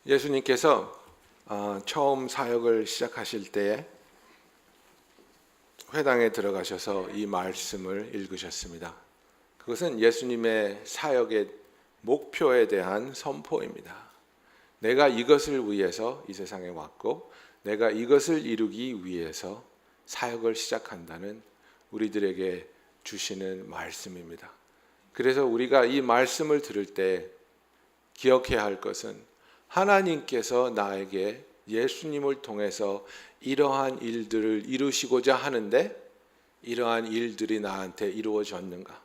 예수님께서 처음 사역을 시작하실 때에 회당에 들어가셔서 이 말씀을 읽으셨습니다. 그것은 예수님의 사역의 목표에 대한 선포입니다. 내가 이것을 위해서 이 세상에 왔고 내가 이것을 이루기 위해서 사역을 시작한다는 우리들에게 주시는 말씀입니다. 그래서 우리가 이 말씀을 들을 때 기억해야 할 것은 하나님께서 나에게 예수님을 통해서 이러한 일들을 이루시고자 하는데 이러한 일들이 나한테 이루어졌는가?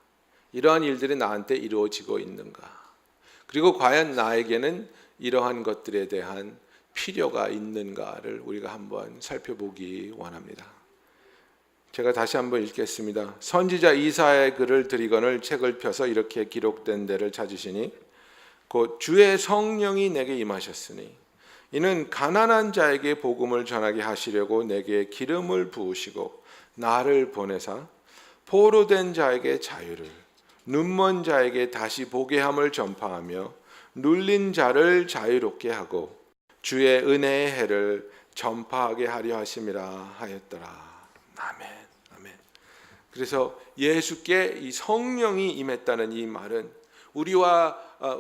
이러한 일들이 나한테 이루어지고 있는가? 그리고 과연 나에게는 이러한 것들에 대한 필요가 있는가를 우리가 한번 살펴보기 원합니다. 제가 다시 한번 읽겠습니다. 선지자 이사야의 글을 드리거늘 책을 펴서 이렇게 기록된 데를 찾으시니 곧 주의 성령이 내게 임하셨으니 이는 가난한 자에게 복음을 전하게 하시려고 내게 기름을 부으시고 나를 보내사 포로된 자에게 자유를 눈먼 자에게 다시 보게 함을 전파하며 눌린 자를 자유롭게 하고 주의 은혜의 해를 전파하게 하려 하심이라 하였더라. 아멘. 아멘. 그래서 예수께 이 성령이 임했다는 이 말은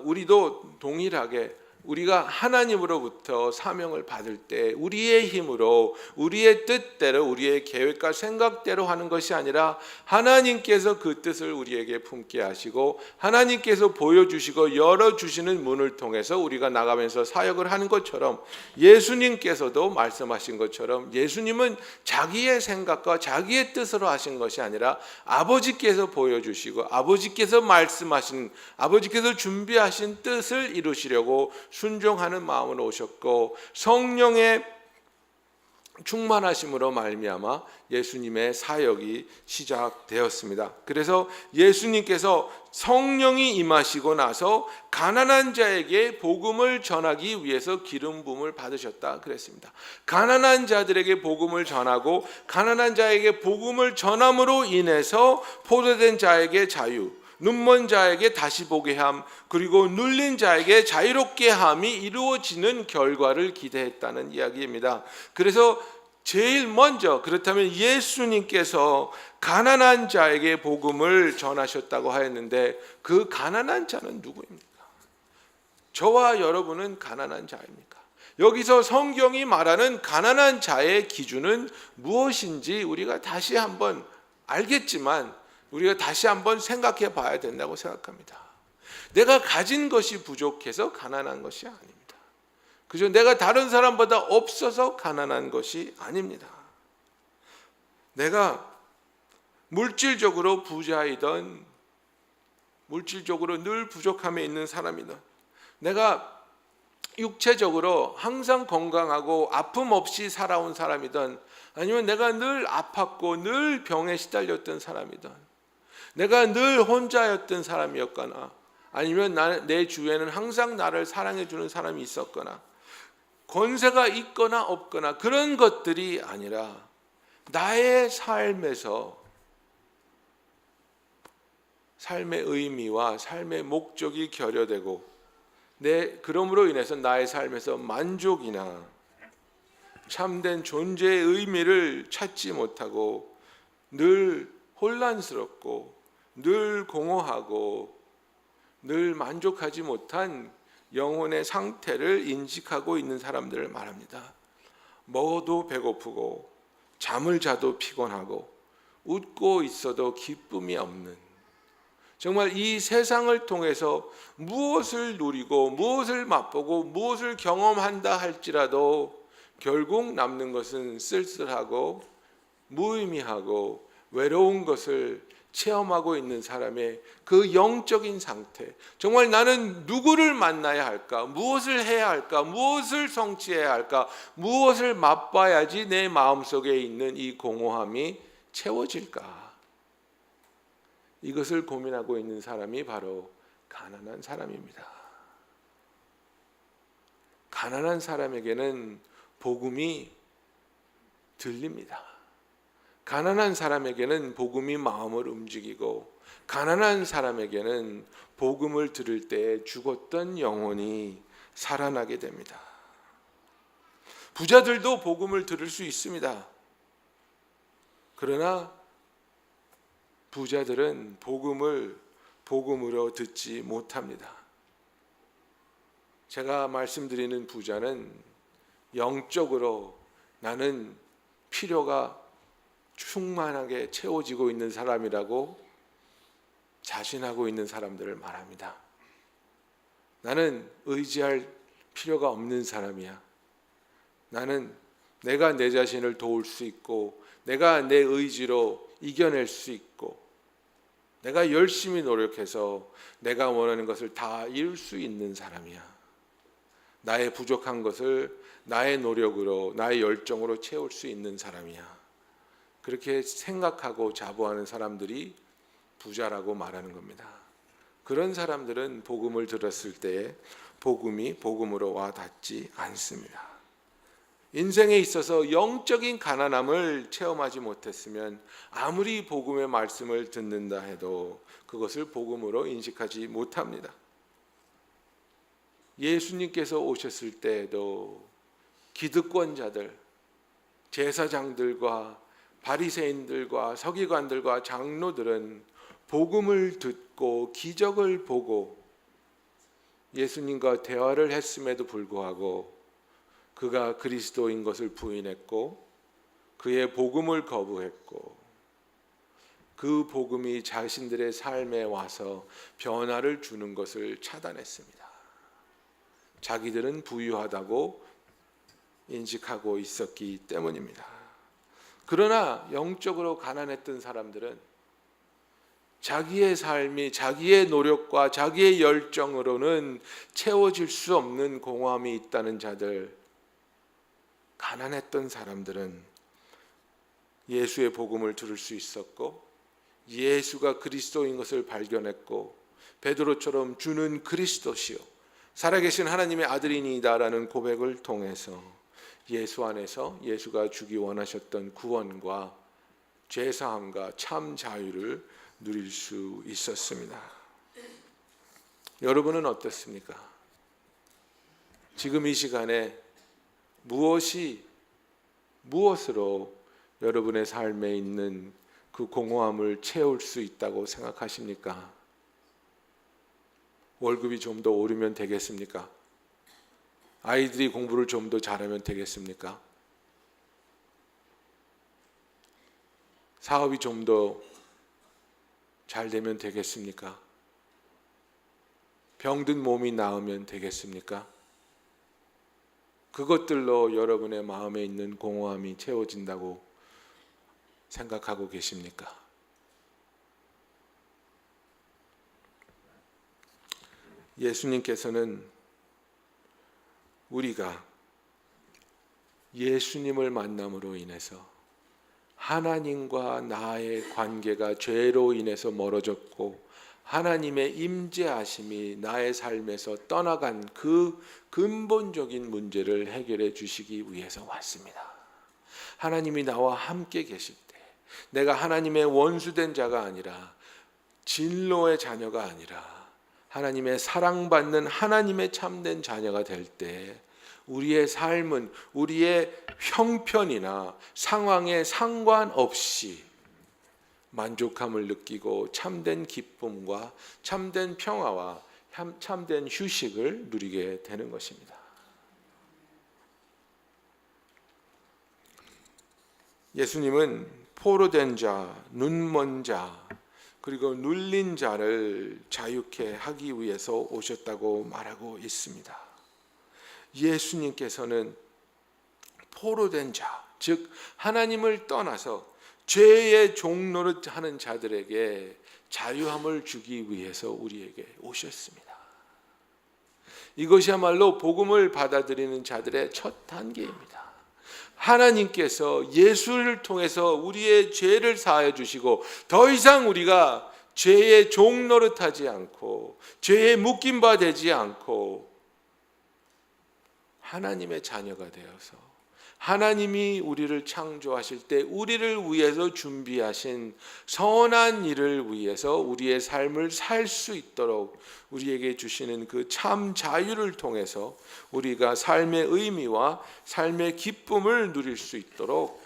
우리도 동일하게 우리가 하나님으로부터 사명을 받을 때 우리의 힘으로 우리의 뜻대로 우리의 계획과 생각대로 하는 것이 아니라 하나님께서 그 뜻을 우리에게 품게 하시고 하나님께서 보여주시고 열어주시는 문을 통해서 우리가 나가면서 사역을 하는 것처럼 예수님께서도 말씀하신 것처럼 예수님은 자기의 생각과 자기의 뜻으로 하신 것이 아니라 아버지께서 보여주시고 아버지께서 말씀하신 아버지께서 준비하신 뜻을 이루시려고 순종하는 마음으로 오셨고 성령의 충만하심으로 말미암아 예수님의 사역이 시작되었습니다. 그래서 예수님께서 성령이 임하시고 나서 가난한 자에게 복음을 전하기 위해서 기름 부음을 받으셨다 그랬습니다. 가난한 자들에게 복음을 전하고 가난한 자에게 복음을 전함으로 인해서 포로된 자에게 자유, 눈먼 자에게 다시 보게 함, 그리고 눌린 자에게 자유롭게 함이 이루어지는 결과를 기대했다는 이야기입니다. 그래서 제일 먼저 그렇다면 예수님께서 가난한 자에게 복음을 전하셨다고 하였는데 그 가난한 자는 누구입니까? 저와 여러분은 가난한 자입니까? 여기서 성경이 말하는 가난한 자의 기준은 무엇인지 우리가 다시 한번 알겠지만 우리가 다시 한번 생각해 봐야 된다고 생각합니다. 내가 가진 것이 부족해서 가난한 것이 아닙니다. 그죠? 내가 다른 사람보다 없어서 가난한 것이 아닙니다. 내가 물질적으로 부자이던 물질적으로 늘 부족함에 있는 사람이든 내가 육체적으로 항상 건강하고 아픔 없이 살아온 사람이든 아니면 내가 늘 아팠고 늘 병에 시달렸던 사람이든 내가 늘 혼자였던 사람이었거나 아니면 내 주위에는 항상 나를 사랑해 주는 사람이 있었거나 권세가 있거나 없거나 그런 것들이 아니라 나의 삶에서 삶의 의미와 삶의 목적이 결여되고 그러므로 인해서 나의 삶에서 만족이나 참된 존재의 의미를 찾지 못하고 늘 혼란스럽고 늘 공허하고 늘 만족하지 못한 영혼의 상태를 인식하고 있는 사람들을 말합니다. 먹어도 배고프고 잠을 자도 피곤하고 웃고 있어도 기쁨이 없는 정말 이 세상을 통해서 무엇을 누리고 무엇을 맛보고 무엇을 경험한다 할지라도 결국 남는 것은 쓸쓸하고 무의미하고 외로운 것을 체험하고 있는 사람의 그 영적인 상태, 정말 나는 누구를 만나야 할까, 무엇을 해야 할까, 무엇을 성취해야 할까, 무엇을 맛봐야지 내 마음속에 있는 이 공허함이 채워질까, 이것을 고민하고 있는 사람이 바로 가난한 사람입니다. 가난한 사람에게는 복음이 들립니다. 가난한 사람에게는 복음이 마음을 움직이고 가난한 사람에게는 복음을 들을 때 죽었던 영혼이 살아나게 됩니다. 부자들도 복음을 들을 수 있습니다. 그러나 부자들은 복음을 복음으로 듣지 못합니다. 제가 말씀드리는 부자는 영적으로 나는 필요가 충만하게 채워지고 있는 사람이라고 자신하고 있는 사람들을 말합니다. 나는 의지할 필요가 없는 사람이야. 나는 내가 내 자신을 도울 수 있고 내가 내 의지로 이겨낼 수 있고 내가 열심히 노력해서 내가 원하는 것을 다 이룰 수 있는 사람이야. 나의 부족한 것을 나의 노력으로 나의 열정으로 채울 수 있는 사람이야. 그렇게 생각하고 자부하는 사람들이 부자라고 말하는 겁니다. 그런 사람들은 복음을 들었을 때에 복음이 복음으로 와 닿지 않습니다. 인생에 있어서 영적인 가난함을 체험하지 못했으면 아무리 복음의 말씀을 듣는다 해도 그것을 복음으로 인식하지 못합니다. 예수님께서 오셨을 때에도 기득권자들, 제사장들과 바리새인들과 서기관들과 장로들은 복음을 듣고 기적을 보고 예수님과 대화를 했음에도 불구하고 그가 그리스도인 것을 부인했고 그의 복음을 거부했고 그 복음이 자신들의 삶에 와서 변화를 주는 것을 차단했습니다. 자기들은 부유하다고 인식하고 있었기 때문입니다. 그러나 영적으로 가난했던 사람들은 자기의 삶이 자기의 노력과 자기의 열정으로는 채워질 수 없는 공허함이 있다는 자들, 가난했던 사람들은 예수의 복음을 들을 수 있었고 예수가 그리스도인 것을 발견했고 베드로처럼 주는 그리스도시요 살아계신 하나님의 아들이니이다라는 고백을 통해서 예수 안에서 예수가 주기 원하셨던 구원과 죄사함과 참 자유를 누릴 수 있었습니다. 여러분은 어떻습니까? 지금 이 시간에 무엇으로 여러분의 삶에 있는 그 공허함을 채울 수 있다고 생각하십니까? 월급이 좀 더 오르면 되겠습니까? 아이들이 공부를 좀 더 잘하면 되겠습니까? 사업이 좀 더 잘 되면 되겠습니까? 병든 몸이 나으면 되겠습니까? 그것들로 여러분의 마음에 있는 공허함이 채워진다고 생각하고 계십니까? 예수님께서는 우리가 예수님을 만남으로 인해서 하나님과 나의 관계가 죄로 인해서 멀어졌고 하나님의 임재하심이 나의 삶에서 떠나간 그 근본적인 문제를 해결해 주시기 위해서 왔습니다. 하나님이 나와 함께 계실 때 내가 하나님의 원수된 자가 아니라 진노의 자녀가 아니라 하나님의 사랑받는 하나님의 참된 자녀가 될 때 우리의 삶은 우리의 형편이나 상황에 상관없이 만족함을 느끼고 참된 기쁨과 참된 평화와 참된 휴식을 누리게 되는 것입니다. 예수님은 포로된 자, 눈먼 자, 그리고 눌린 자를 자유케 하기 위해서 오셨다고 말하고 있습니다. 예수님께서는 포로된 자, 즉 하나님을 떠나서 죄의 종노릇 하는 자들에게 자유함을 주기 위해서 우리에게 오셨습니다. 이것이야말로 복음을 받아들이는 자들의 첫 단계입니다. 하나님께서 예수를 통해서 우리의 죄를 사하여 주시고 더 이상 우리가 죄의 종노릇하지 않고 죄에 묶임 바 되지 않고 하나님의 자녀가 되어서 하나님이 우리를 창조하실 때 우리를 위해서 준비하신 선한 일을 위해서 우리의 삶을 살 수 있도록 우리에게 주시는 그 참 자유를 통해서 우리가 삶의 의미와 삶의 기쁨을 누릴 수 있도록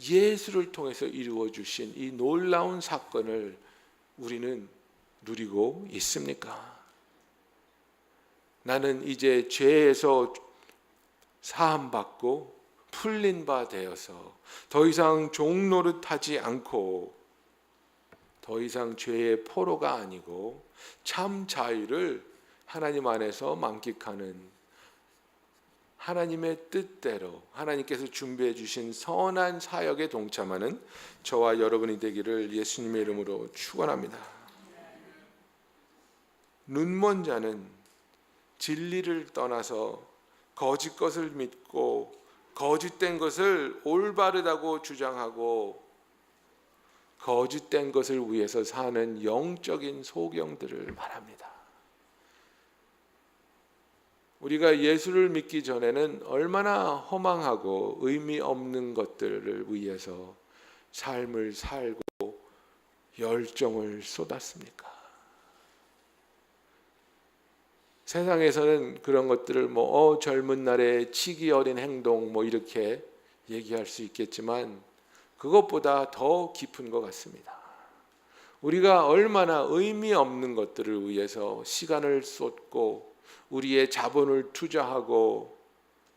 예수를 통해서 이루어 주신 이 놀라운 사건을 우리는 누리고 있습니까? 나는 이제 죄에서 사함받고 풀린 바 되어서 더 이상 종노릇하지 않고 더 이상 죄의 포로가 아니고 참 자유를 하나님 안에서 만끽하는 하나님의 뜻대로 하나님께서 준비해 주신 선한 사역에 동참하는 저와 여러분이 되기를 예수님의 이름으로 축원합니다. 눈먼 자는 진리를 떠나서 거짓 것을 믿고 거짓된 것을 올바르다고 주장하고 거짓된 것을 위해서 사는 영적인 소경들을 말합니다. 우리가 예수를 믿기 전에는 얼마나 허망하고 의미 없는 것들을 위해서 삶을 살고 열정을 쏟았습니까? 세상에서는 그런 것들을 젊은 날의 치기 어린 행동 이렇게 얘기할 수 있겠지만 그것보다 더 깊은 것 같습니다. 우리가 얼마나 의미 없는 것들을 위해서 시간을 쏟고 우리의 자본을 투자하고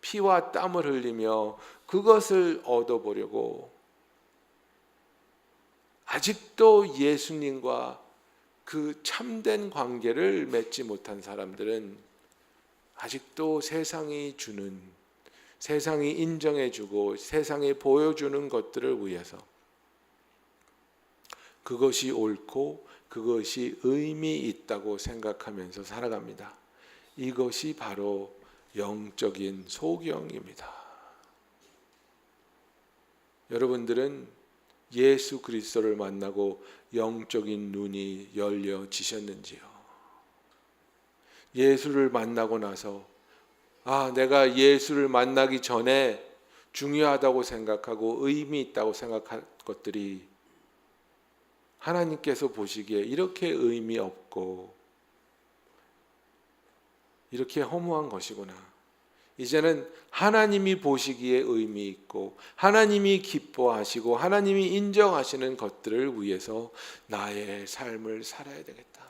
피와 땀을 흘리며 그것을 얻어보려고 아직도 예수님과 그 참된 관계를 맺지 못한 사람들은 아직도 세상이 주는, 세상이 인정해주고 세상이 보여주는 것들을 위해서 그것이 옳고 그것이 의미 있다고 생각하면서 살아갑니다. 이것이 바로 영적인 소경입니다. 여러분들은 예수 그리스도를 만나고 영적인 눈이 열려지셨는지요? 예수를 만나고 나서 내가 예수를 만나기 전에 중요하다고 생각하고 의미 있다고 생각한 것들이 하나님께서 보시기에 이렇게 의미 없고 이렇게 허무한 것이구나. 이제는 하나님이 보시기에 의미 있고 하나님이 기뻐하시고 하나님이 인정하시는 것들을 위해서 나의 삶을 살아야 되겠다.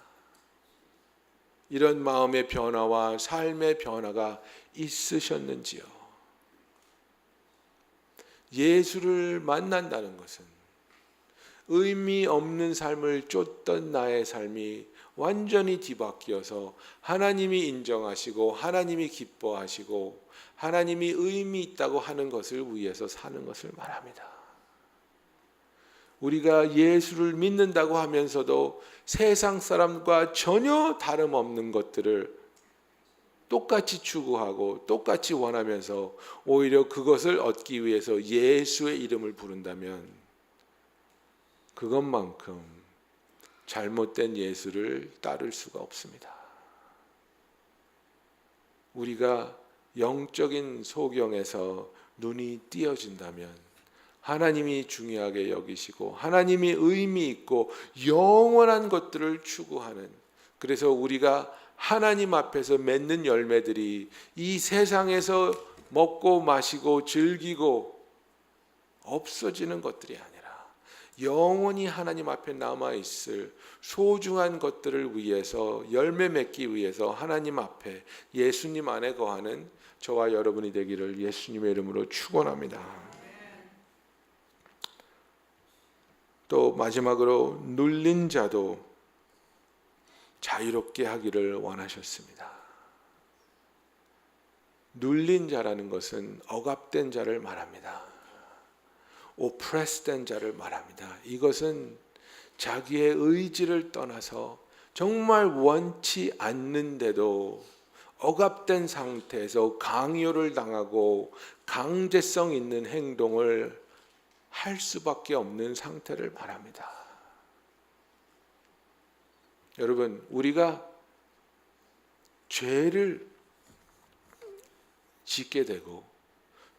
이런 마음의 변화와 삶의 변화가 있으셨는지요? 예수를 만난다는 것은 의미 없는 삶을 쫓던 나의 삶이 완전히 뒤바뀌어서 하나님이 인정하시고 하나님이 기뻐하시고 하나님이 의미 있다고 하는 것을 위해서 사는 것을 말합니다. 우리가 예수를 믿는다고 하면서도 세상 사람과 전혀 다름없는 것들을 똑같이 추구하고 똑같이 원하면서 오히려 그것을 얻기 위해서 예수의 이름을 부른다면 그것만큼 잘못된 예수를 따를 수가 없습니다. 우리가 영적인 소경에서 눈이 띄어진다면 하나님이 중요하게 여기시고 하나님이 의미 있고 영원한 것들을 추구하는, 그래서 우리가 하나님 앞에서 맺는 열매들이 이 세상에서 먹고 마시고 즐기고 없어지는 것들이 아니라 영원히 하나님 앞에 남아있을 소중한 것들을 위해서 열매 맺기 위해서 하나님 앞에 예수님 안에 거하는 저와 여러분이 되기를 예수님의 이름으로 축원합니다. 또 마지막으로 눌린 자도 자유롭게 하기를 원하셨습니다. 눌린 자라는 것은 억압된 자를 말합니다. 오프레스된 자를 말합니다. 이것은 자기의 의지를 떠나서 정말 원치 않는데도 억압된 상태에서 강요를 당하고 강제성 있는 행동을 할 수밖에 없는 상태를 말합니다. 여러분, 우리가 죄를 짓게 되고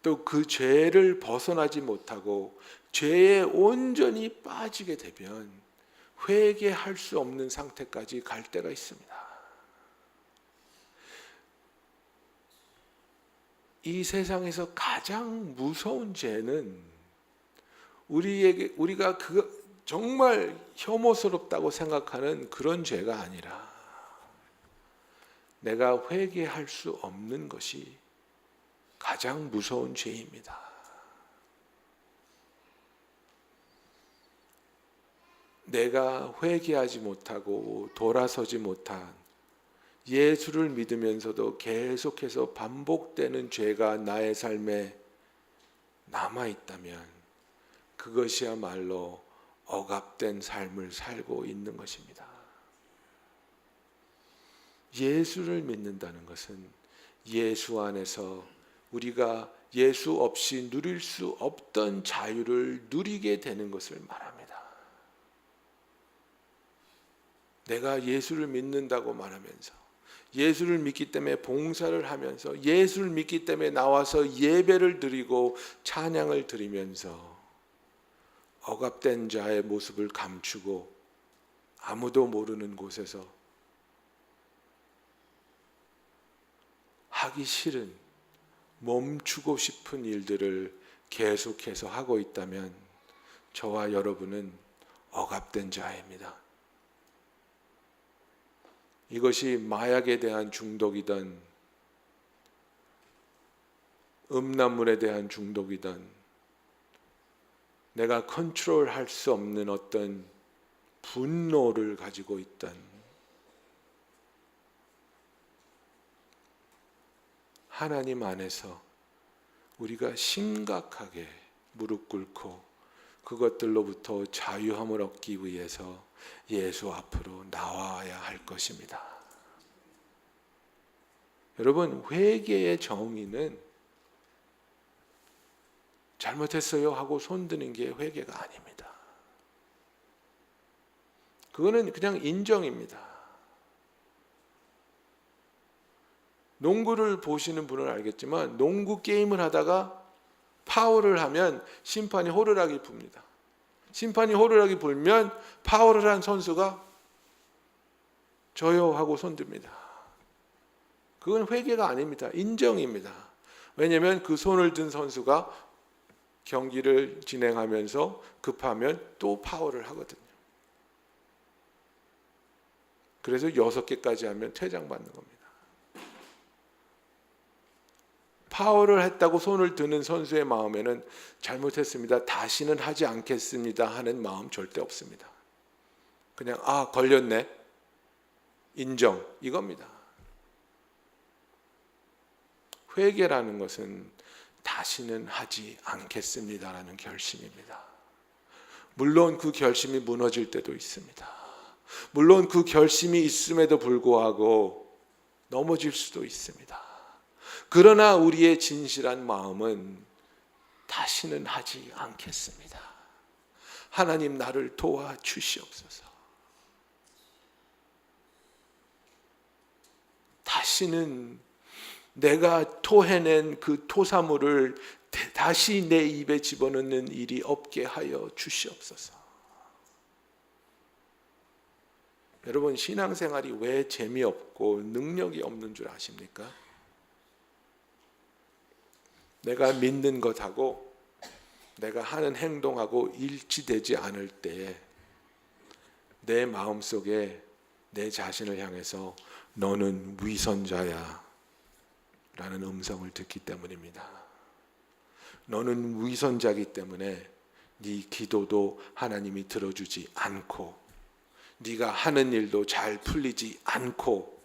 또 그 죄를 벗어나지 못하고 죄에 온전히 빠지게 되면 회개할 수 없는 상태까지 갈 때가 있습니다. 이 세상에서 가장 무서운 죄는 우리가 정말 혐오스럽다고 생각하는 그런 죄가 아니라 내가 회개할 수 없는 것이 가장 무서운 죄입니다. 내가 회개하지 못하고 돌아서지 못한 예수를 믿으면서도 계속해서 반복되는 죄가 나의 삶에 남아있다면 그것이야말로 억압된 삶을 살고 있는 것입니다. 예수를 믿는다는 것은 예수 안에서 우리가 예수 없이 누릴 수 없던 자유를 누리게 되는 것을 말합니다. 내가 예수를 믿는다고 말하면서 예수를 믿기 때문에 봉사를 하면서 예수를 믿기 때문에 나와서 예배를 드리고 찬양을 드리면서 억압된 자의 모습을 감추고 아무도 모르는 곳에서 하기 싫은 멈추고 싶은 일들을 계속해서 하고 있다면 저와 여러분은 억압된 자입니다. 이것이 마약에 대한 중독이든 음란물에 대한 중독이든 내가 컨트롤할 수 없는 어떤 분노를 가지고 있든 하나님 안에서 우리가 심각하게 무릎 꿇고 그것들로부터 자유함을 얻기 위해서 예수 앞으로 나와야 할 것입니다. 여러분, 회개의 정의는 잘못했어요 하고 손드는 게 회개가 아닙니다. 그거는 그냥 인정입니다. 농구를 보시는 분은 알겠지만 농구 게임을 하다가 파울을 하면 심판이 호루라기 붑니다. 심판이 호루라기 불면 파울을 한 선수가 저요 하고 손듭니다. 그건 회개가 아닙니다. 인정입니다. 왜냐하면 그 손을 든 선수가 경기를 진행하면서 급하면 또 파울을 하거든요. 그래서 6개까지 하면 퇴장받는 겁니다. 파울을 했다고 손을 드는 선수의 마음에는 잘못했습니다, 다시는 하지 않겠습니다 하는 마음 절대 없습니다. 그냥 걸렸네, 인정, 이겁니다. 회개라는 것은 다시는 하지 않겠습니다라는 결심입니다. 물론 그 결심이 무너질 때도 있습니다. 물론 그 결심이 있음에도 불구하고 넘어질 수도 있습니다. 그러나 우리의 진실한 마음은 다시는 하지 않겠습니다. 하나님, 나를 도와주시옵소서. 다시는 내가 토해낸 그 토사물을 다시 내 입에 집어넣는 일이 없게 하여 주시옵소서. 여러분, 신앙생활이 왜 재미없고 능력이 없는 줄 아십니까? 내가 믿는 것하고 내가 하는 행동하고 일치되지 않을 때에 내 마음속에 내 자신을 향해서 너는 위선자야 라는 음성을 듣기 때문입니다. 너는 위선자이기 때문에 네 기도도 하나님이 들어주지 않고 네가 하는 일도 잘 풀리지 않고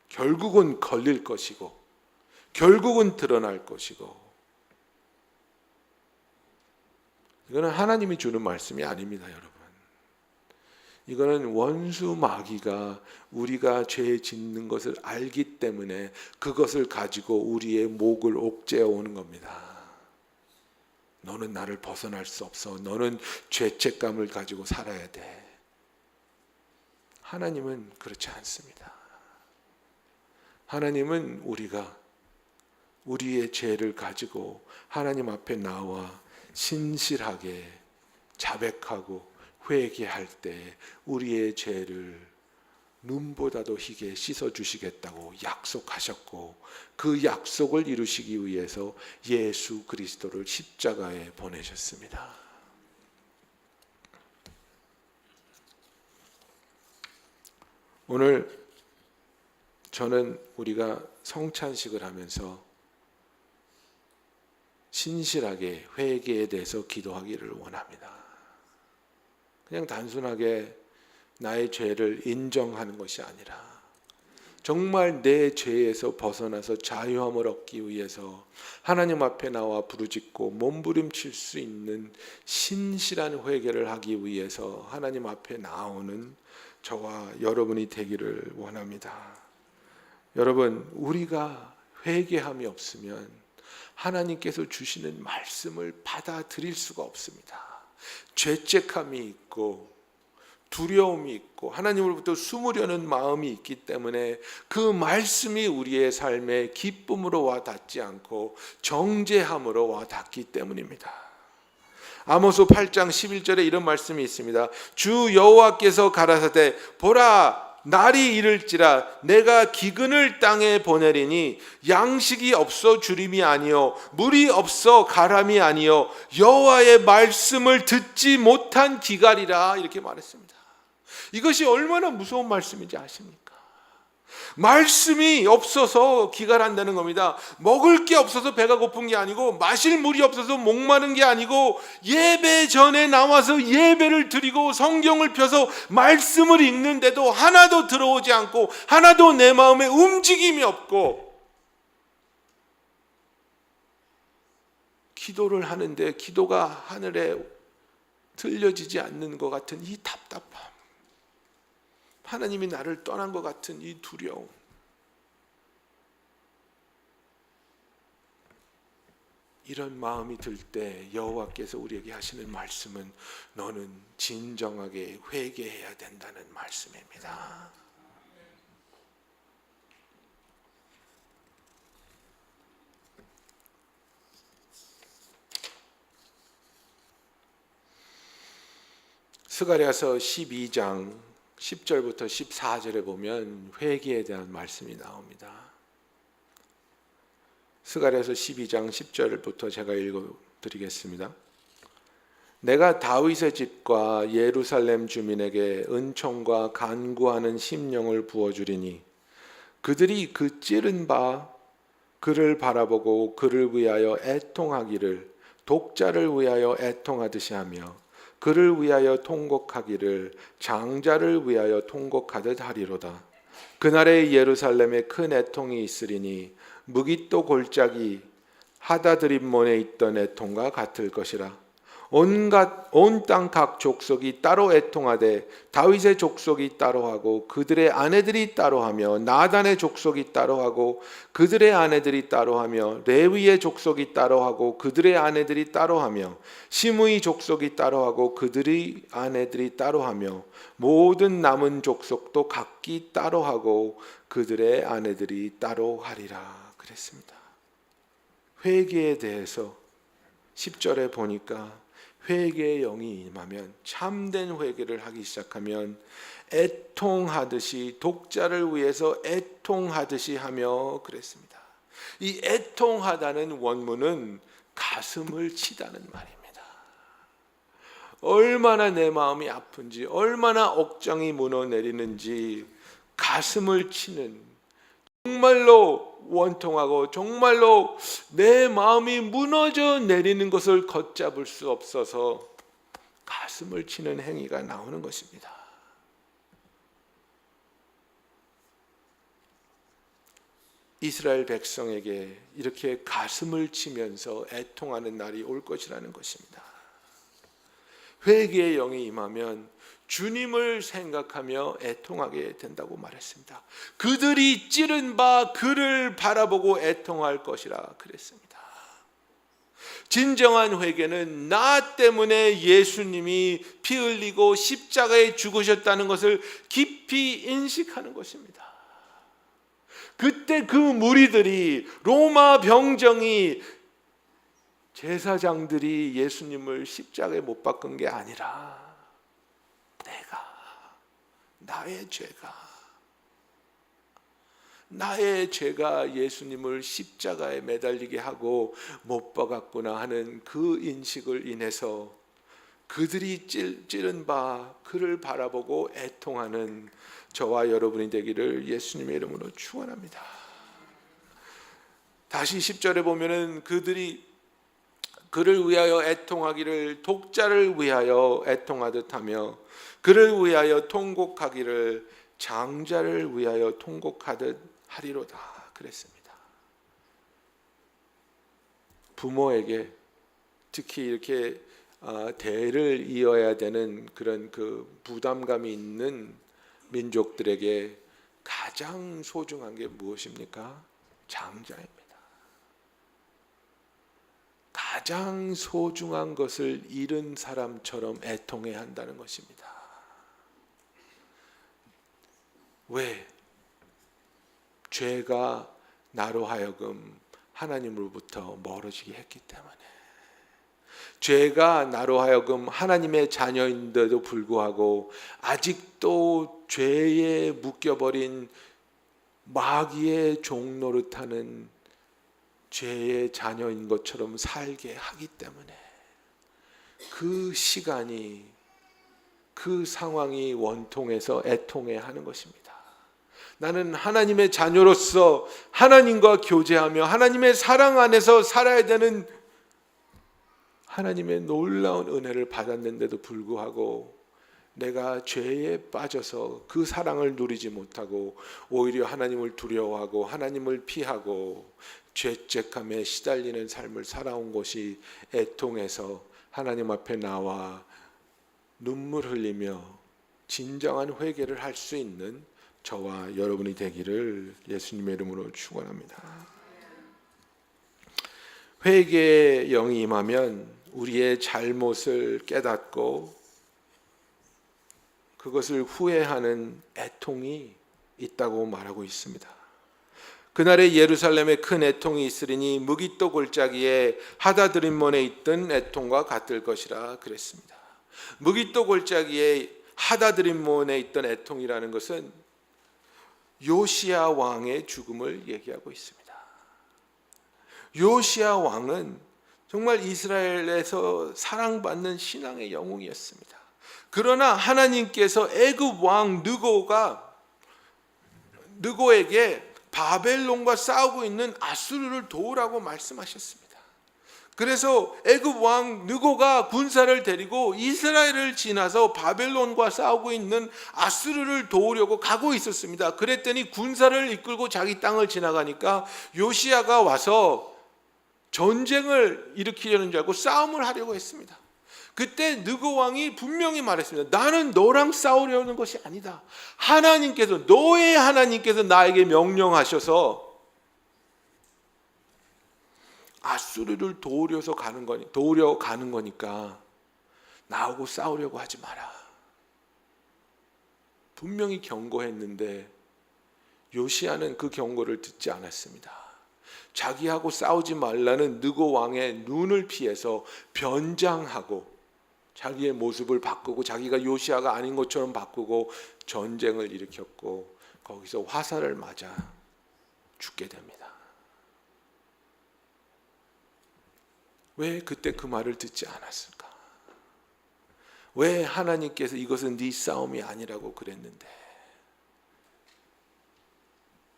결국은 걸릴 것이고 결국은 드러날 것이고, 이거는 하나님이 주는 말씀이 아닙니다, 여러분. 이거는 원수 마귀가 우리가 죄 짓는 것을 알기 때문에 그것을 가지고 우리의 목을 옥죄어 오는 겁니다. 너는 나를 벗어날 수 없어. 너는 죄책감을 가지고 살아야 돼. 하나님은 그렇지 않습니다. 하나님은 우리가 우리의 죄를 가지고 하나님 앞에 나와 신실하게 자백하고 회개할 때 우리의 죄를 눈보다도 희게 씻어주시겠다고 약속하셨고, 그 약속을 이루시기 위해서 예수 그리스도를 십자가에 보내셨습니다. 오늘 저는 우리가 성찬식을 하면서 신실하게 회개에 대해서 기도하기를 원합니다. 그냥 단순하게 나의 죄를 인정하는 것이 아니라 정말 내 죄에서 벗어나서 자유함을 얻기 위해서 하나님 앞에 나와 부르짖고 몸부림칠 수 있는 신실한 회개를 하기 위해서 하나님 앞에 나오는 저와 여러분이 되기를 원합니다. 여러분, 우리가 회개함이 없으면 하나님께서 주시는 말씀을 받아들일 수가 없습니다. 죄책감이 있고 두려움이 있고 하나님으로부터 숨으려는 마음이 있기 때문에 그 말씀이 우리의 삶에 기쁨으로 와 닿지 않고 정죄함으로 와 닿기 때문입니다. 아모스 8장 11절에 이런 말씀이 있습니다. 주 여호와께서 가라사대 보라 날이 이를지라 내가 기근을 땅에 보내리니 양식이 없어 주림이 아니요 물이 없어 가람이 아니요 여호와의 말씀을 듣지 못한 기갈이라, 이렇게 말했습니다. 이것이 얼마나 무서운 말씀인지 아십니까? 말씀이 없어서 기갈한다는 겁니다. 먹을 게 없어서 배가 고픈 게 아니고 마실 물이 없어서 목마른 게 아니고 예배 전에 나와서 예배를 드리고 성경을 펴서 말씀을 읽는데도 하나도 들어오지 않고 하나도 내 마음에 움직임이 없고 기도를 하는데 기도가 하늘에 들려지지 않는 것 같은 이 답답함, 하나님이 나를 떠난 것 같은 이 두려움, 이런 마음이 들 때 여호와께서 우리에게 하시는 말씀은 너는 진정하게 회개해야 된다는 말씀입니다. 스가랴서 12장 10절부터 14절에 보면 회개에 대한 말씀이 나옵니다. 스가랴서 12장 10절부터 제가 읽어드리겠습니다. 내가 다윗의 집과 예루살렘 주민에게 은총과 간구하는 심령을 부어주리니 그들이 그 찌른 바 그를 바라보고 그를 위하여 애통하기를 독자를 위하여 애통하듯이 하며 그를 위하여 통곡하기를 장자를 위하여 통곡하듯 하리로다. 그날에 예루살렘에 큰 애통이 있으리니 무깃도 골짜기 하다드림몬에 있던 애통과 같을 것이라. 온 땅 각 족속이 따로 애통하되 다윗의 족속이 따로하고 그들의 아내들이 따로하며 나단의 족속이 따로하고 그들의 아내들이 따로하며 레위의 족속이 따로하고 그들의 아내들이 따로하며 시므이 족속이 따로하고 그들의 아내들이 따로하며 모든 남은 족속도 각기 따로하고 그들의 아내들이 따로하리라 그랬습니다. 회개에 대해서 10절에 보니까 회개의 영이 임하면, 참된 회개를 하기 시작하면 애통하듯이 독자를 위해서 애통하듯이 하며 그랬습니다. 이 애통하다는 원문은 가슴을 치다는 말입니다. 얼마나 내 마음이 아픈지, 얼마나 억장이 무너내리는지 가슴을 치는, 정말로 원통하고 정말로 내 마음이 무너져 내리는 것을 걷잡을 수 없어서 가슴을 치는 행위가 나오는 것입니다. 이스라엘 백성에게 이렇게 가슴을 치면서 애통하는 날이 올 것이라는 것입니다. 회개의 영이 임하면 주님을 생각하며 애통하게 된다고 말했습니다. 그들이 찌른 바 그를 바라보고 애통할 것이라 그랬습니다. 진정한 회개는 나 때문에 예수님이 피 흘리고 십자가에 죽으셨다는 것을 깊이 인식하는 것입니다. 그때 그 무리들이, 로마 병정이, 제사장들이 예수님을 십자가에 못 박은 게 아니라 나의 죄가 예수님을 십자가에 매달리게 하고 못 박았구나 하는 그 인식을 인해서 그들이 찌른 바 그를 바라보고 애통하는 저와 여러분이 되기를 예수님의 이름으로 축원합니다. 다시 10절에 보면은 그들이 그를 위하여 애통하기를 독자를 위하여 애통하듯 하며 그를 위하여 통곡하기를 장자를 위하여 통곡하듯 하리로다 그랬습니다. 부모에게 특히 이렇게 대를 이어야 되는 그런 그 부담감이 있는 민족들에게 가장 소중한 게 무엇입니까? 장자입니다. 가장 소중한 것을 잃은 사람처럼 애통해야 한다는 것입니다. 왜? 죄가 나로 하여금 하나님으로부터 멀어지게 했기 때문에. 죄가 나로 하여금 하나님의 자녀인데도 불구하고 아직도 죄에 묶여버린 마귀의 종 노릇하는 죄의 자녀인 것처럼 살게 하기 때문에 그 시간이, 그 상황이 원통해서 애통해 하는 것입니다. 나는 하나님의 자녀로서 하나님과 교제하며 하나님의 사랑 안에서 살아야 되는 하나님의 놀라운 은혜를 받았는데도 불구하고 내가 죄에 빠져서 그 사랑을 누리지 못하고 오히려 하나님을 두려워하고 하나님을 피하고 죄책감에 시달리는 삶을 살아온 것이 애통해서 하나님 앞에 나와 눈물 흘리며 진정한 회개를 할 수 있는 저와 여러분이 되기를 예수님의 이름으로 축원합니다. 회개의 영이 임하면 우리의 잘못을 깨닫고 그것을 후회하는 애통이 있다고 말하고 있습니다. 그날에 예루살렘에 큰 애통이 있으리니 무기또 골짜기에 하다드림몬에 있던 애통과 같을 것이라 그랬습니다. 무기또 골짜기에 하다드림몬에 있던 애통이라는 것은 요시야 왕의 죽음을 얘기하고 있습니다. 요시야 왕은 정말 이스라엘에서 사랑받는 신앙의 영웅이었습니다. 그러나 하나님께서 애굽 왕 느고에게 바벨론과 싸우고 있는 아수르를 도우라고 말씀하셨습니다. 그래서 애굽 왕 느고가 군사를 데리고 이스라엘을 지나서 바벨론과 싸우고 있는 아수르를 도우려고 가고 있었습니다. 그랬더니 군사를 이끌고 자기 땅을 지나가니까 요시야가 와서 전쟁을 일으키려는 줄 알고 싸움을 하려고 했습니다. 그때 느고 왕이 분명히 말했습니다. 나는 너랑 싸우려는 것이 아니다. 하나님께서, 너의 하나님께서 나에게 명령하셔서 아수르를 도우려 가는 거니까 나하고 싸우려고 하지 마라. 분명히 경고했는데 요시야는 그 경고를 듣지 않았습니다. 자기하고 싸우지 말라는 느고 왕의 눈을 피해서 변장하고 자기의 모습을 바꾸고 자기가 요시야가 아닌 것처럼 바꾸고 전쟁을 일으켰고 거기서 화살을 맞아 죽게 됩니다. 왜 그때 그 말을 듣지 않았을까? 왜 하나님께서 이것은 네 싸움이 아니라고 그랬는데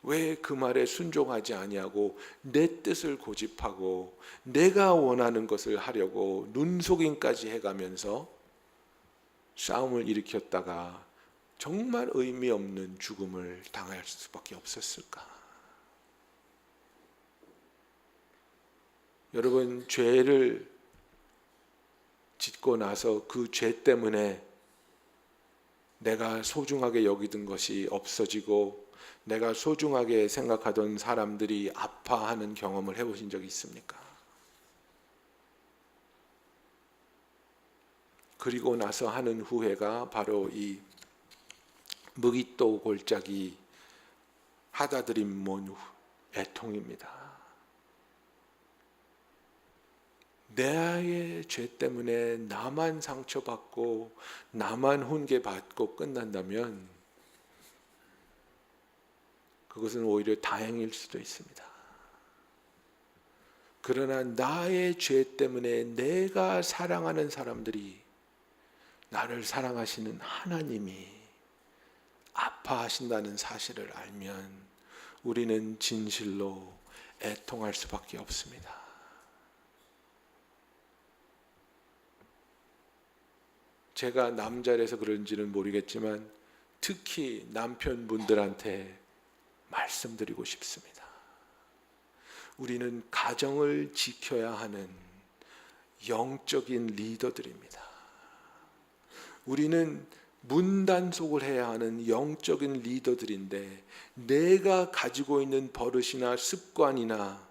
왜 그 말에 순종하지 아니하고 내 뜻을 고집하고 내가 원하는 것을 하려고 눈속임까지 해가면서 싸움을 일으켰다가 정말 의미 없는 죽음을 당할 수밖에 없었을까? 여러분, 죄를 짓고 나서 그 죄 때문에 내가 소중하게 여기던 것이 없어지고 내가 소중하게 생각하던 사람들이 아파하는 경험을 해보신 적이 있습니까? 그리고 나서 하는 후회가 바로 이 무기또 골짜기 하다드림 모누 애통입니다. 나의 죄 때문에 나만 상처받고 나만 훈계받고 끝난다면 그것은 오히려 다행일 수도 있습니다. 그러나 나의 죄 때문에 내가 사랑하는 사람들이, 나를 사랑하시는 하나님이 아파하신다는 사실을 알면 우리는 진실로 애통할 수밖에 없습니다. 제가 남자라서 그런지는 모르겠지만 특히 남편분들한테 말씀드리고 싶습니다. 우리는 가정을 지켜야 하는 영적인 리더들입니다. 우리는 문단속을 해야 하는 영적인 리더들인데, 내가 가지고 있는 버릇이나 습관이나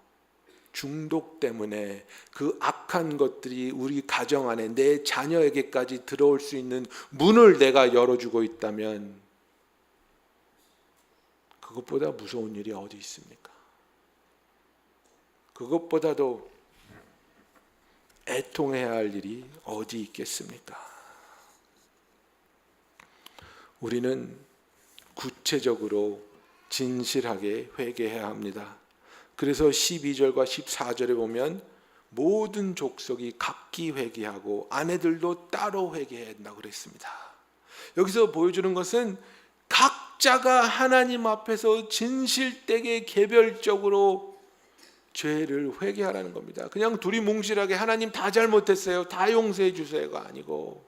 중독 때문에 그 악한 것들이 우리 가정 안에 내 자녀에게까지 들어올 수 있는 문을 내가 열어주고 있다면 그것보다 무서운 일이 어디 있습니까? 그것보다도 애통해야 할 일이 어디 있겠습니까? 우리는 구체적으로 진실하게 회개해야 합니다. 그래서 12절과 14절에 보면 모든 족속이 각기 회개하고 아내들도 따로 회개해야 한다고 그랬습니다. 여기서 보여주는 것은 각자가 하나님 앞에서 진실되게 개별적으로 죄를 회개하라는 겁니다. 그냥 둘이 뭉실하게 하나님 다 잘못했어요, 다 용서해 주세요가 아니고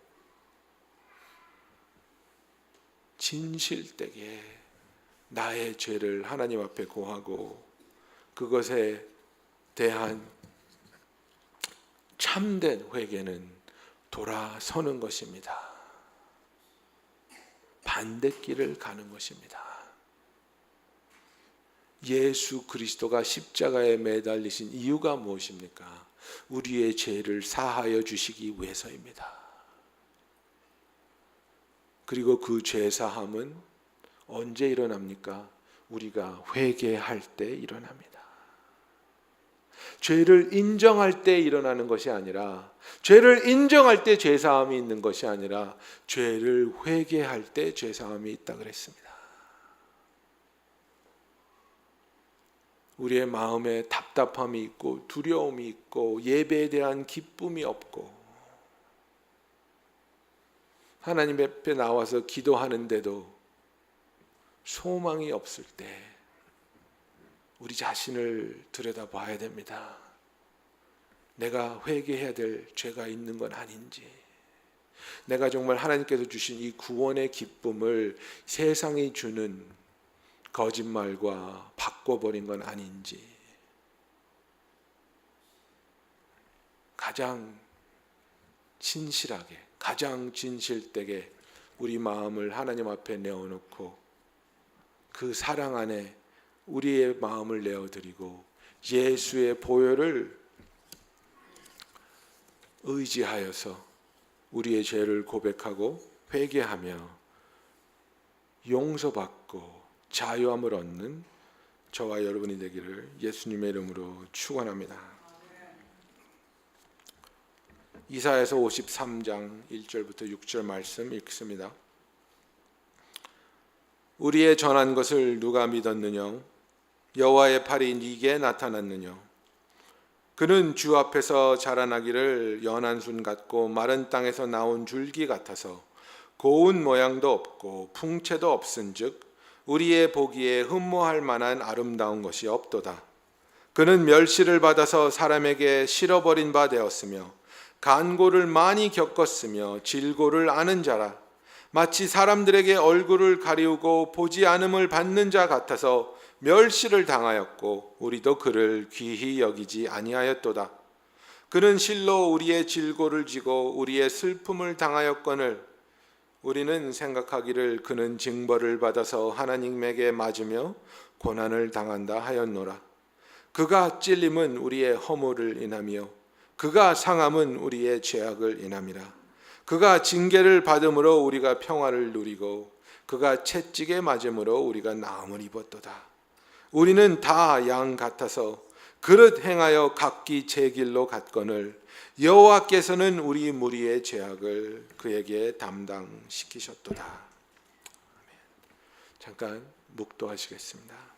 진실되게 나의 죄를 하나님 앞에 고하고 그것에 대한 참된 회개는 돌아서는 것입니다. 반대길을 가는 것입니다. 예수 그리스도가 십자가에 매달리신 이유가 무엇입니까? 우리의 죄를 사하여 주시기 위해서입니다. 그리고 그 죄사함은 언제 일어납니까? 우리가 회개할 때 일어납니다. 죄를 인정할 때 일어나는 것이 아니라, 죄를 인정할 때 죄사함이 있는 것이 아니라 죄를 회개할 때 죄사함이 있다 그랬습니다. 우리의 마음에 답답함이 있고 두려움이 있고 예배에 대한 기쁨이 없고 하나님 앞에 나와서 기도하는데도 소망이 없을 때 우리 자신을 들여다봐야 됩니다. 내가 회개해야 될 죄가 있는 건 아닌지, 내가 정말 하나님께서 주신 이 구원의 기쁨을 세상이 주는 거짓말과 바꿔버린 건 아닌지, 가장 진실하게, 가장 진실되게 우리 마음을 하나님 앞에 내어놓고 그 사랑 안에 우리의 마음을 내어드리고 예수의 보혈을 의지하여서 우리의 죄를 고백하고 회개하며 용서받고 자유함을 얻는 저와 여러분이 되기를 예수님의 이름으로 축원합니다. 이사야서 53장 1절부터 6절 말씀 읽습니다. 우리의 전한 것을 누가 믿었느냐? 여호와의 팔이 네게 나타났느냐? 그는 주 앞에서 자라나기를 연한 순 같고 마른 땅에서 나온 줄기 같아서 고운 모양도 없고 풍채도 없은즉 우리의 보기에 흠모할 만한 아름다운 것이 없도다. 그는 멸시를 받아서 사람에게 실어버린 바 되었으며 간고를 많이 겪었으며 질고를 아는 자라. 마치 사람들에게 얼굴을 가리우고 보지 않음을 받는 자 같아서 멸시를 당하였고 우리도 그를 귀히 여기지 아니하였도다. 그는 실로 우리의 질고를 지고 우리의 슬픔을 당하였거늘 우리는 생각하기를 그는 징벌을 받아서 하나님에게 맞으며 고난을 당한다 하였노라. 그가 찔림은 우리의 허물을 인하며 그가 상함은 우리의 죄악을 인함이라. 그가 징계를 받음으로 우리가 평화를 누리고 그가 채찍에 맞음으로 우리가 나음을 입었도다. 우리는 다 양 같아서 그릇 행하여 각기 제 길로 갔거늘 여호와께서는 우리 무리의 죄악을 그에게 담당시키셨도다. 아멘. 잠깐 묵도하시겠습니다.